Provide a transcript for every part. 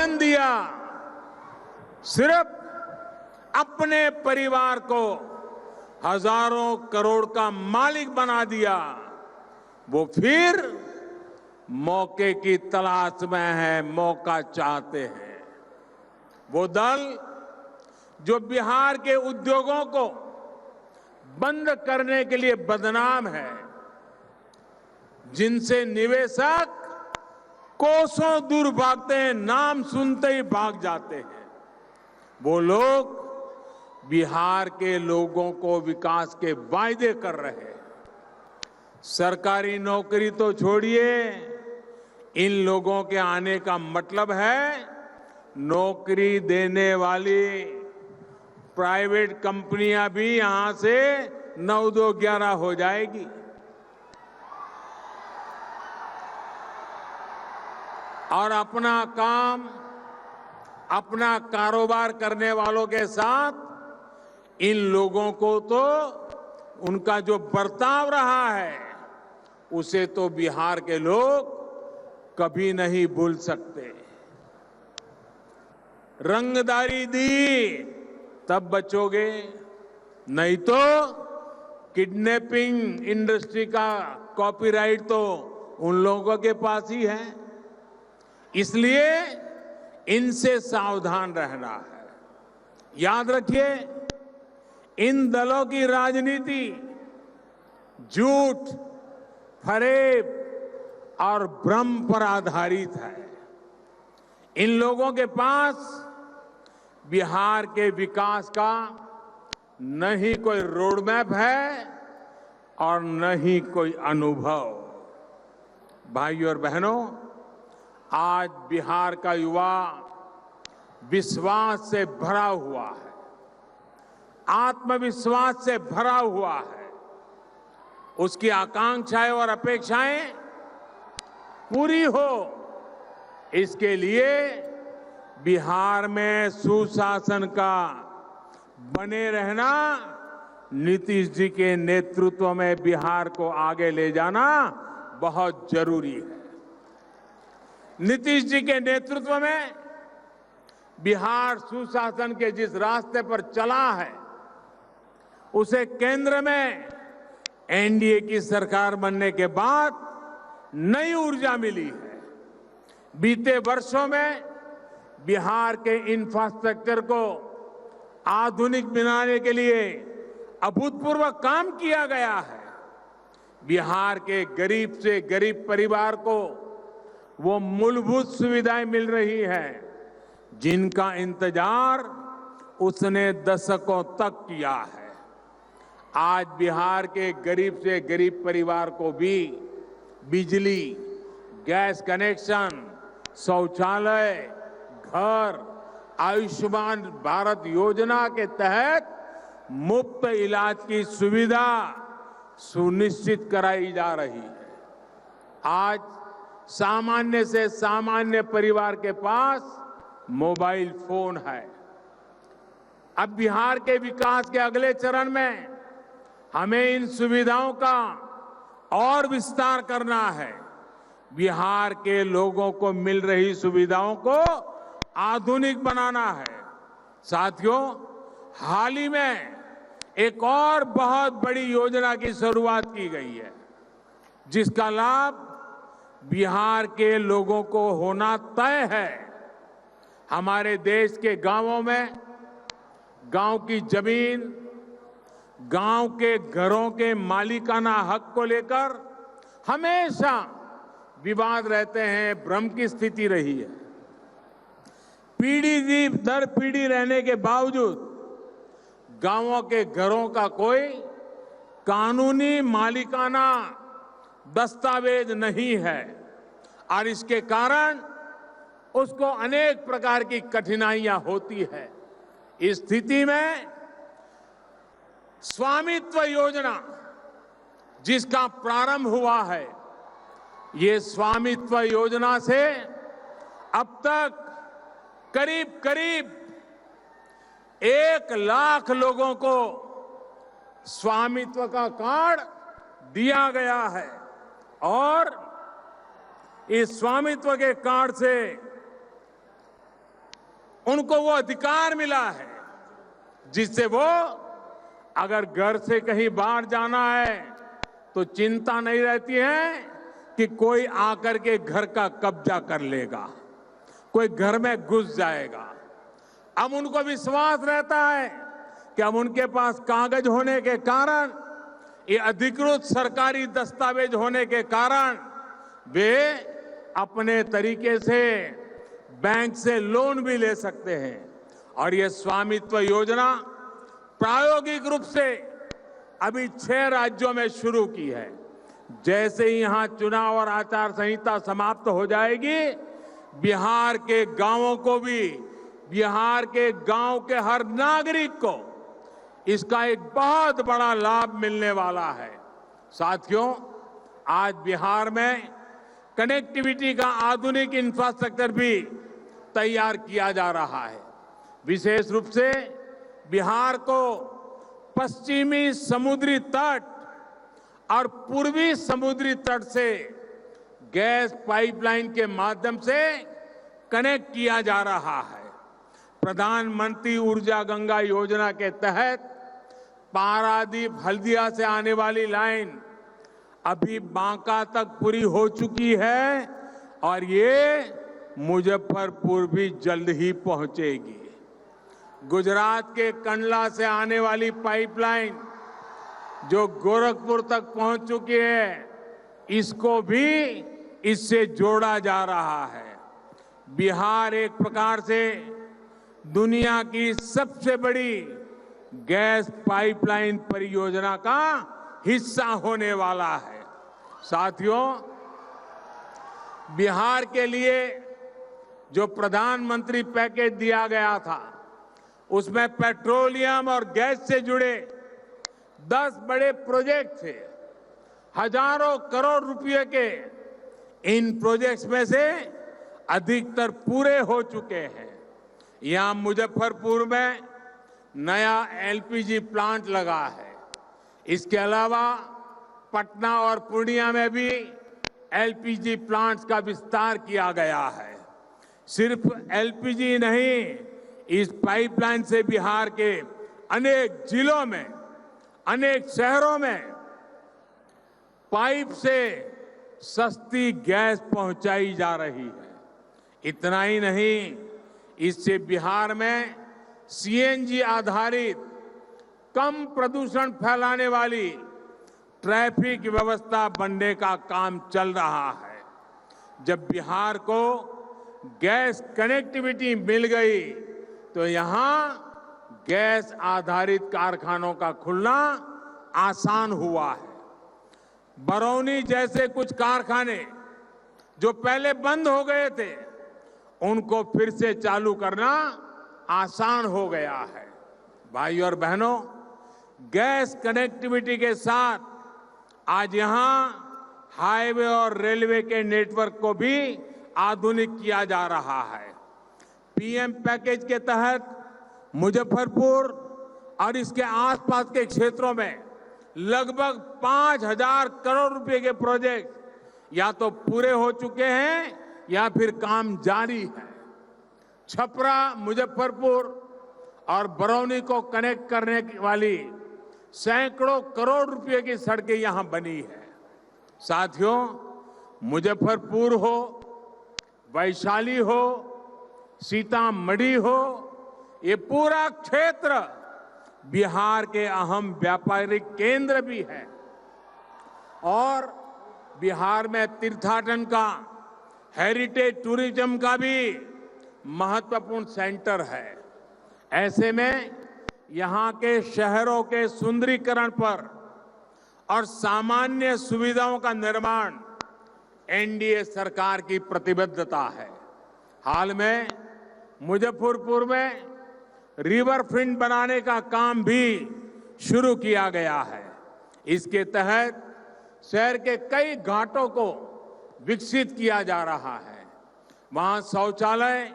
वचन दिया, सिर्फ अपने परिवार को हजारों करोड़ का मालिक बना दिया, वो फिर मौके की तलाश में है, मौका चाहते हैं। वो दल जो बिहार के उद्योगों को बंद करने के लिए बदनाम है, जिनसे निवेशक कोसों दूर भागते हैं, नाम सुनते ही भाग जाते हैं, वो लोग बिहार के लोगों को विकास के वायदे कर रहे हैं। सरकारी नौकरी तो छोड़िए, इन लोगों के आने का मतलब है नौकरी देने वाली प्राइवेट कंपनियां भी यहां से 9-2-11 हो जाएगी। और अपना काम, अपना कारोबार करने वालों के साथ इन लोगों को तो उनका जो बर्ताव रहा है, उसे तो बिहार के लोग कभी नहीं भूल सकते। रंगदारी दी तब बचोगे, नहीं तो किडनैपिंग इंडस्ट्री का कॉपीराइट तो उन लोगों के पास ही है। इसलिए इनसे सावधान रहना है। याद रखिए, इन दलों की राजनीति झूठ, फरेब और भ्रम पर आधारित है। इन लोगों के पास बिहार के विकास का न ही कोई रोड मैप है और न ही कोई अनुभव। भाइयों और बहनों, आज बिहार का युवा विश्वास से भरा हुआ है, आत्मविश्वास से भरा हुआ है। उसकी आकांक्षाएं और अपेक्षाएं पूरी हो, इसके लिए बिहार में सुशासन का बने रहना, नीतीश जी के नेतृत्व में बिहार को आगे ले जाना बहुत जरूरी है। नीतीश जी के नेतृत्व में बिहार सुशासन के जिस रास्ते पर चला है, उसे केंद्र में एनडीए की सरकार बनने के बाद नई ऊर्जा मिली है। बीते वर्षों में बिहार के इंफ्रास्ट्रक्चर को आधुनिक बनाने के लिए अभूतपूर्व काम किया गया है। बिहार के गरीब से गरीब परिवार को वो मूलभूत सुविधाएं मिल रही है, जिनका इंतजार उसने दशकों तक किया है। आज बिहार के गरीब से गरीब परिवार को भी बिजली, गैस कनेक्शन, शौचालय, घर, आयुष्मान भारत योजना के तहत मुफ्त इलाज की सुविधा सुनिश्चित कराई जा रही है। आज सामान्य से सामान्य परिवार के पास मोबाइल फोन है। अब बिहार के विकास के अगले चरण में हमें इन सुविधाओं का और विस्तार करना है। बिहार के लोगों को मिल रही सुविधाओं को आधुनिक बनाना है। साथियों, हाल ही में एक और बहुत बड़ी योजना की शुरुआत की गई है, जिसका लाभ बिहार के लोगों को होना तय है। हमारे देश के गांवों में गांव की जमीन, गांव के घरों के मालिकाना हक को लेकर हमेशा विवाद रहते हैं, भ्रम की स्थिति रही है। पीढ़ी दर पीढ़ी रहने के बावजूद गांवों के घरों का कोई कानूनी मालिकाना दस्तावेज नहीं है और इसके कारण उसको अनेक प्रकार की कठिनाइयां होती है। इस स्थिति में स्वामित्व योजना जिसका प्रारंभ हुआ है, ये स्वामित्व योजना से अब तक करीब करीब 1 लाख लोगों को स्वामित्व का कार्ड दिया गया है और इस स्वामित्व के कार्ड से उनको वो अधिकार मिला है जिससे वो अगर घर से कहीं बाहर जाना है तो चिंता नहीं रहती है कि कोई आकर के घर का कब्जा कर लेगा, कोई घर में घुस जाएगा। अब उनको विश्वास रहता है कि अब उनके पास कागज होने के कारण, ये अधिकृत सरकारी दस्तावेज होने के कारण वे अपने तरीके से बैंक से लोन भी ले सकते हैं। और ये स्वामित्व योजना प्रायोगिक रूप से अभी 6 राज्यों में शुरू की है। जैसे ही यहां चुनाव और आचार संहिता समाप्त हो जाएगी, बिहार के गांवों को भी, बिहार के गांव के हर नागरिक को इसका एक बहुत बड़ा लाभ मिलने वाला है। साथियों, आज बिहार में कनेक्टिविटी का आधुनिक इंफ्रास्ट्रक्चर भी तैयार किया जा रहा है। विशेष रूप से बिहार को पश्चिमी समुद्री तट और पूर्वी समुद्री तट से गैस पाइपलाइन के माध्यम से कनेक्ट किया जा रहा है। प्रधानमंत्री ऊर्जा गंगा योजना के तहत पारादीप हल्दिया से आने वाली लाइन अभी बांका तक पूरी हो चुकी है और ये मुजफ्फरपुर भी जल्द ही पहुंचेगी। गुजरात के कंडला से आने वाली पाइपलाइन जो गोरखपुर तक पहुंच चुकी है, इसको भी इससे जोड़ा जा रहा है। बिहार एक प्रकार से दुनिया की सबसे बड़ी गैस पाइपलाइन परियोजना का हिस्सा होने वाला है। साथियों, बिहार के लिए जो प्रधानमंत्री पैकेज दिया गया था, उसमें पेट्रोलियम और गैस से जुड़े 10 बड़े प्रोजेक्ट थे, हजारों करोड़ रुपए के। इन प्रोजेक्ट्स में से अधिकतर पूरे हो चुके हैं। यहां मुजफ्फरपुर में नया एलपीजी प्लांट लगा है। इसके अलावा पटना और पूर्णिया में भी एलपीजी प्लांट्स का विस्तार किया गया है। सिर्फ एलपीजी नहीं, इस पाइपलाइन से बिहार के अनेक जिलों में, अनेक शहरों में पाइप से सस्ती गैस पहुंचाई जा रही है। इतना ही नहीं, इससे बिहार में सीएनजी आधारित कम प्रदूषण फैलाने वाली ट्रैफिक व्यवस्था बनने का काम चल रहा है। जब बिहार को गैस कनेक्टिविटी मिल गई तो यहां गैस आधारित कारखानों का खुलना आसान हुआ है। बरौनी जैसे कुछ कारखाने जो पहले बंद हो गए थे, उनको फिर से चालू करना आसान हो गया है। भाइयों और बहनों, गैस कनेक्टिविटी के साथ आज यहां हाईवे और रेलवे के नेटवर्क को भी आधुनिक किया जा रहा है। पीएम पैकेज के तहत मुजफ्फरपुर और इसके आसपास के क्षेत्रों में लगभग 5,000 करोड़ रुपए के प्रोजेक्ट या तो पूरे हो चुके हैं या फिर काम जारी है। छपरा, मुजफ्फरपुर और बरौनी को कनेक्ट करने वाली सैकड़ों करोड़ रुपए की सड़कें यहां बनी है। साथियों, मुजफ्फरपुर हो, वैशाली हो, सीतामढ़ी हो, ये पूरा क्षेत्र बिहार के अहम व्यापारिक केंद्र भी है और बिहार में तीर्थाटन का, हेरिटेज टूरिज्म का भी महत्वपूर्ण सेंटर है। ऐसे में यहां के शहरों के सुंदरीकरण पर और सामान्य सुविधाओं का निर्माण एनडीए सरकार की प्रतिबद्धता है। हाल में मुजफ्फरपुर में रिवर फ्रंट बनाने का काम भी शुरू किया गया है। इसके तहत शहर के कई घाटों को विकसित किया जा रहा है। वहां शौचालय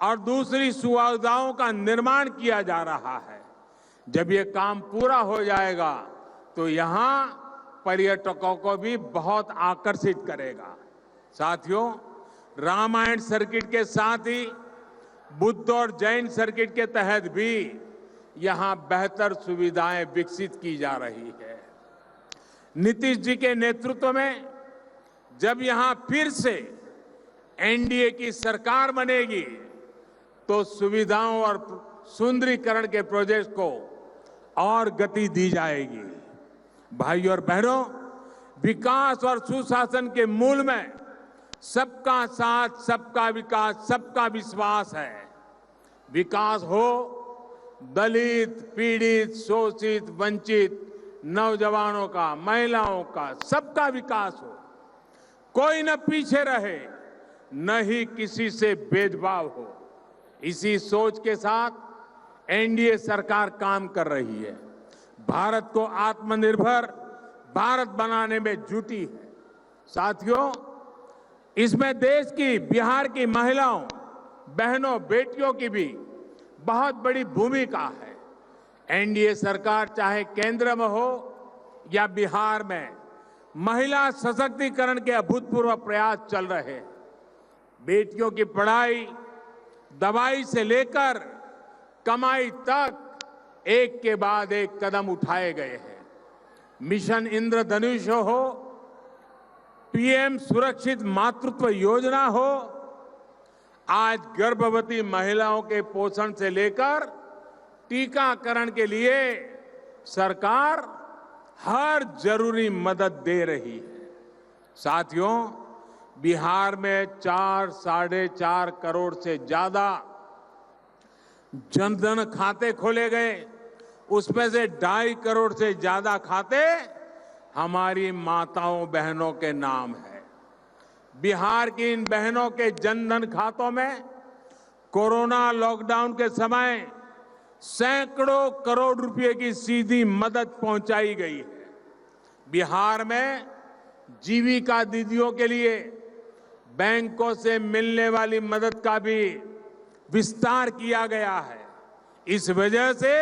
और दूसरी सुविधाओं का निर्माण किया जा रहा है। जब ये काम पूरा हो जाएगा तो यहां पर्यटकों को भी बहुत आकर्षित करेगा। साथियों, रामायण सर्किट के साथ ही बुद्ध और जैन सर्किट के तहत भी यहां बेहतर सुविधाएं विकसित की जा रही है। नीतीश जी के नेतृत्व में जब यहां फिर से एनडीए की सरकार बनेगी तो सुविधाओं और सुंदरीकरण के प्रोजेक्ट को और गति दी जाएगी। भाइयों और बहनों, विकास और सुशासन के मूल में सबका साथ, सबका विकास, सबका विश्वास है। विकास हो दलित, पीड़ित, शोषित, वंचित, नौजवानों का, महिलाओं का, सबका विकास हो। कोई न पीछे रहे, न ही किसी से भेदभाव हो। इसी सोच के साथ एनडीए सरकार काम कर रही है। भारत को आत्मनिर्भर भारत बनाने में जुटी है। साथियों, इसमें देश की, बिहार की महिलाओं, बहनों, बेटियों की भी बहुत बड़ी भूमिका है। एनडीए सरकार चाहे केंद्र में हो या बिहार में, महिला सशक्तिकरण के अभूतपूर्व प्रयास चल रहे हैं। बेटियों की पढ़ाई, दवाई से लेकर कमाई तक एक के बाद एक कदम उठाए गए हैं। मिशन इंद्रधनुष हो, पीएम सुरक्षित मातृत्व योजना हो, आज गर्भवती महिलाओं के पोषण से लेकर टीकाकरण के लिए सरकार हर जरूरी मदद दे रही है। साथियों, बिहार में 4-4.5 करोड़ से ज्यादा जनधन खाते खोले गए। उसमें से 2.5 करोड़ से ज्यादा खाते हमारी माताओं बहनों के नाम है। बिहार की इन बहनों के जनधन खातों में कोरोना लॉकडाउन के समय सैकड़ों करोड़ रुपए की सीधी मदद पहुंचाई गई है। बिहार में जीविका दीदियों के लिए बैंकों से मिलने वाली मदद का भी विस्तार किया गया है। इस वजह से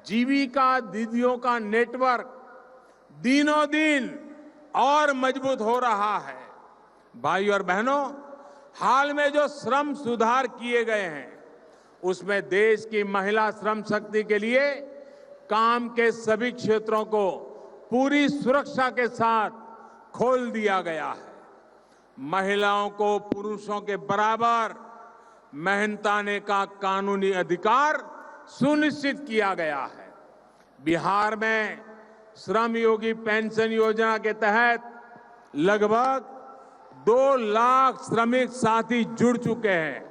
जीविका दीदियों का नेटवर्क दिनों दिन और मजबूत हो रहा है। भाई और बहनों, हाल में जो श्रम सुधार किए गए हैं उसमें देश की महिला श्रम शक्ति के लिए काम के सभी क्षेत्रों को पूरी सुरक्षा के साथ खोल दिया गया है। महिलाओं को पुरुषों के बराबर मेहनताने का कानूनी अधिकार सुनिश्चित किया गया है। बिहार में श्रम योगी पेंशन योजना के तहत लगभग 2 लाख श्रमिक साथी जुड़ चुके हैं।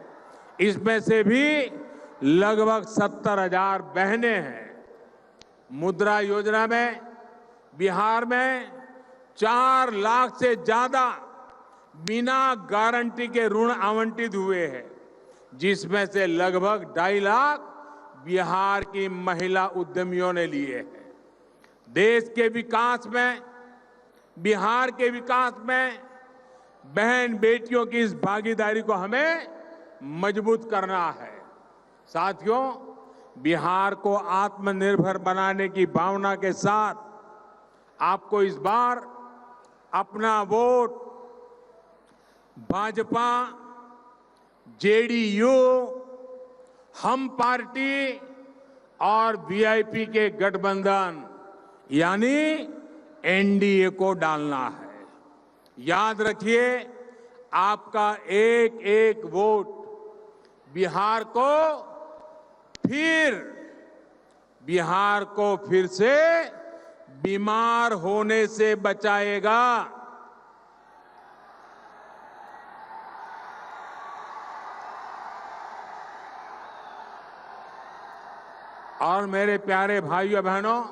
इसमें से भी लगभग 70,000 बहनें हैं। मुद्रा योजना में बिहार में 4 लाख से ज्यादा बिना गारंटी के ऋण आवंटित हुए हैं, जिसमें से लगभग 2.5 लाख बिहार की महिला उद्यमियों ने लिए हैं। देश के विकास में, बिहार के विकास में बहन बेटियों की इस भागीदारी को हमें मजबूत करना है। साथियों, बिहार को आत्मनिर्भर बनाने की भावना के साथ आपको इस बार अपना वोट भाजपा, जेडीयू, हम पार्टी और वीआईपी के गठबंधन यानी एनडीए को डालना है। याद रखिए, आपका एक एक वोट बिहार को फिर से बीमार होने से बचाएगा। और मेरे प्यारे भाइयों बहनों,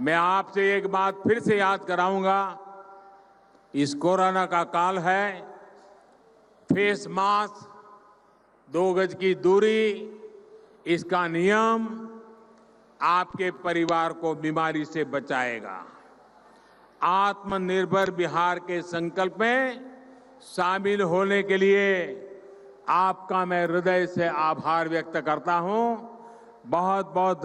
मैं आपसे एक बात फिर से याद कराऊंगा। इस कोरोना का काल है, फेस मास्क, 2 गज की दूरी, इसका नियम आपके परिवार को बीमारी से बचाएगा। आत्मनिर्भर बिहार के संकल्प में शामिल होने के लिए आपका मैं हृदय से आभार व्यक्त करता हूं। बहुत बहुत